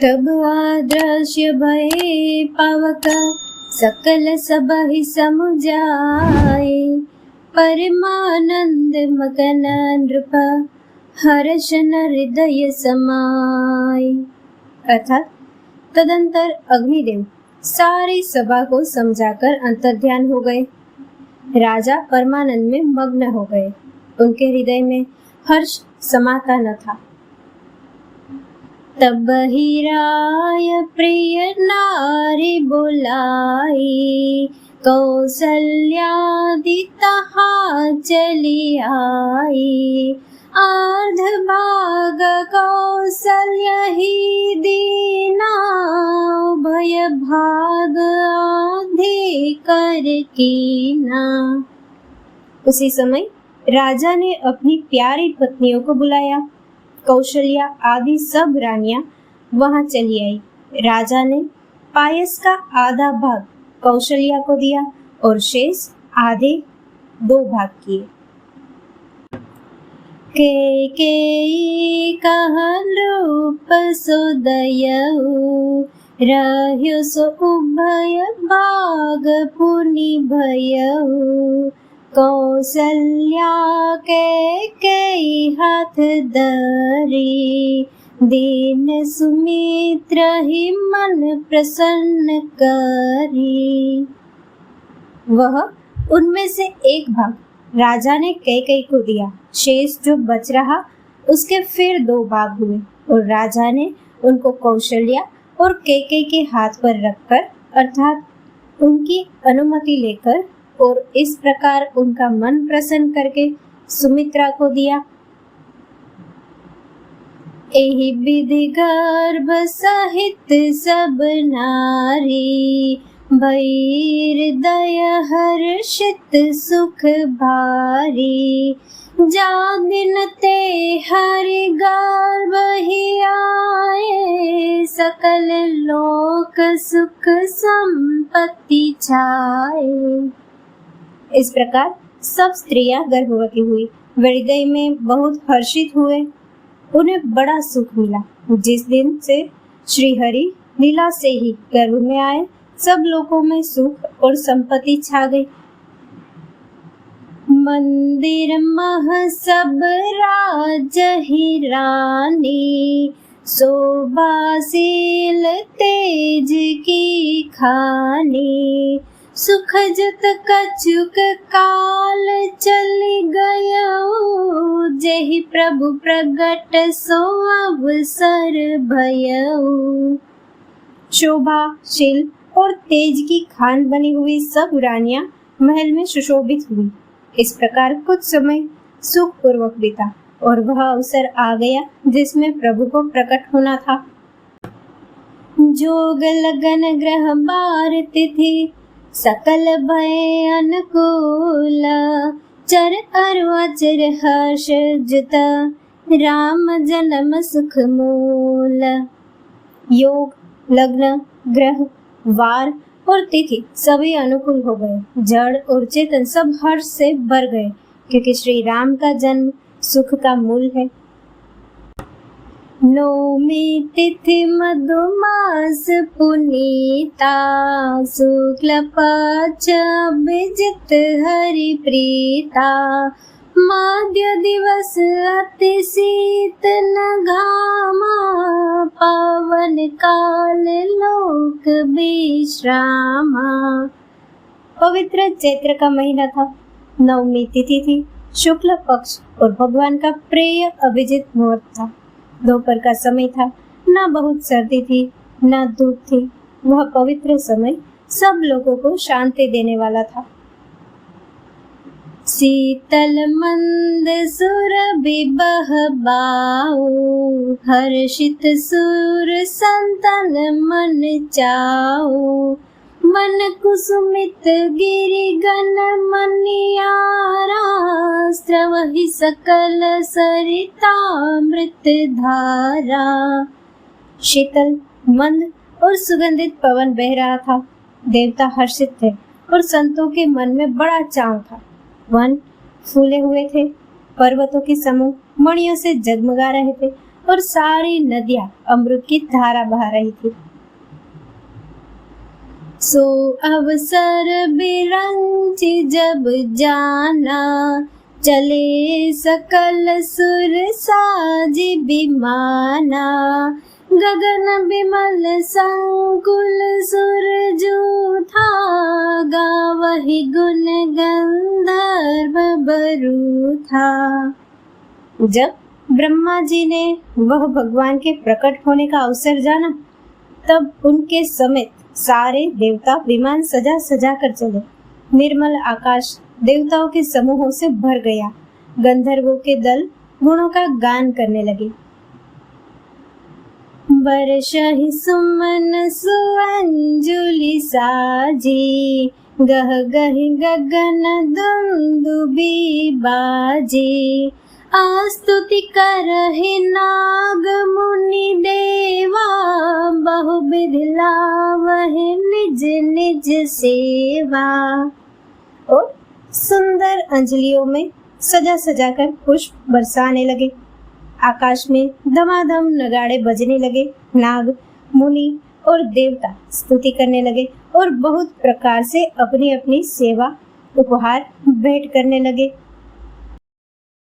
तब आदृश्य भये पावक सकल सबहि समुजाए। परमानंद मगन नृप हर्षन हृदय समाए। अर्थात तदंतर अग्निदेव सारी सभा को समझाकर अंतर्ध्यान हो गए। राजा परमानंद में मग्न हो गए। उनके हृदय में हर्ष समाता न था। तब ही राय प्रिय नारी बुलाई, कौसल्यादि तहाँ चली आई। अर्ध भाग कौसल्य ही दीना, भय भाग आधे कर कीना। उसी समय राजा ने अपनी प्यारी पत्नियों को बुलाया। कौशल्या आदि सब रानियां वहां चली आई। राजा ने पायस का आधा भाग कौशल्या को दिया और शेष आधे 2 भाग किए। के कहलूप सुदयऊ, रह्यो सो उभय भाग पुनि भयऊ। कौसल्या के हाथ धरी, दीन सुमित्र ही मन प्रसन्न करी। वह उनमें से एक भाग राजा ने कैकेयी को दिया। शेष जो बच रहा उसके फिर 2 भाग हुए और राजा ने उनको कौशल्या और कैकेयी के हाथ पर रखकर अर्थात उनकी अनुमति लेकर और इस प्रकार उनका मन प्रसन्न करके सुमित्रा को दिया। एहि विधि गर्भ सहित सब नारी, हृदय हर्षित सुख भारी। जा दिन ते हरि गर्भ ही आए, सकल लोक सुख संपत्ति छाए। इस प्रकार सब स्त्रियां गर्भवती हुई। वे हृदय में बहुत हर्षित हुए। उन्हें बड़ा सुख मिला। जिस दिन से श्री हरि लीला से ही गर्भ में आए, सब लोगों में सुख और संपत्ति छा गई। मंदिर मह सब राज ही रानी, शोभाशील तेज की खानी। सुख जत कछुक काल चली गयऊ, जेहि प्रभु प्रगट सो अवसर भयऊ। शोभाशील और तेज की खान बनी हुई सब रानियां महल में सुशोभित हुई। इस प्रकार कुछ समय सुख पूर्वक बीता और वह अवसर आ गया जिसमें प्रभु को प्रकट होना था। जोग लगन ग्रह बार तिथि, सकल भय अनुकूल। चर अरु अचर हर्ष जुत, राम जन्म सुख मूल। योग, लग्न, ग्रह, वार और तिथि सभी अनुकूल हो गए। जड़ और चेतन सब हर्ष से भर गए, क्योंकि श्री राम का जन्म सुख का मूल है। नौमी तिथि मधुमास पुनीता, शुक्ल पक्ष अभिजित हरि प्रीता। माध्य दिवस अति शीत न घामा, पावन काल लोक विश्रामा। पवित्र चैत्र का महीना था। नवमी तिथि थी। शुक्ल पक्ष और भगवान का प्रिय अभिजित मुहूर्त था। दोपहर का समय था। न बहुत सर्दी थी न धूप थी। वह पवित्र समय सब लोगों को शांति देने वाला था। शीतल मंद सुरभि बहबाऊ, हर्षित सुर संतन मन चाऊ। मन कुसुमित गिरि गण मनियारा, स्रवहि सकल सरितामृत धारा। शीतल, मंद और सुगंधित पवन बह रहा था। देवता हर्षित थे और संतों के मन में बड़ा चाव था। वन फूले हुए थे। पर्वतों के समूह मणियों से जगमगा रहे थे और सारी नदियां अमृत की धारा बहा रही थी। सो अवसर बिरंच जब जाना, चले सकल सुर साज बिमाना। गगन बिमल संकुल सुर जो था, गावहि गुण गंधर्व बरु था। जब ब्रह्मा जी ने वह भगवान के प्रकट होने का अवसर जाना, तब उनके समेत सारे देवता विमान सजा सजा कर चले। निर्मल आकाश देवताओं के समूहों से भर गया। गंधर्वों के दल गुणों का गान करने लगे। बरसहि सुमन सुअंजुलि साजी, गह गहि गगन दुंदुबी बाजी। आस्तुति करहि नाग मुनि देवा, बहुविधि लावहि निज निज सेवा। और सुंदर अंजलियों में सजा सजा कर पुष्प बरसाने लगे। आकाश में धमाधम नगाड़े बजने लगे। नाग मुनि और देवता स्तुति करने लगे और बहुत प्रकार से अपनी अपनी सेवा उपहार भेंट करने लगे।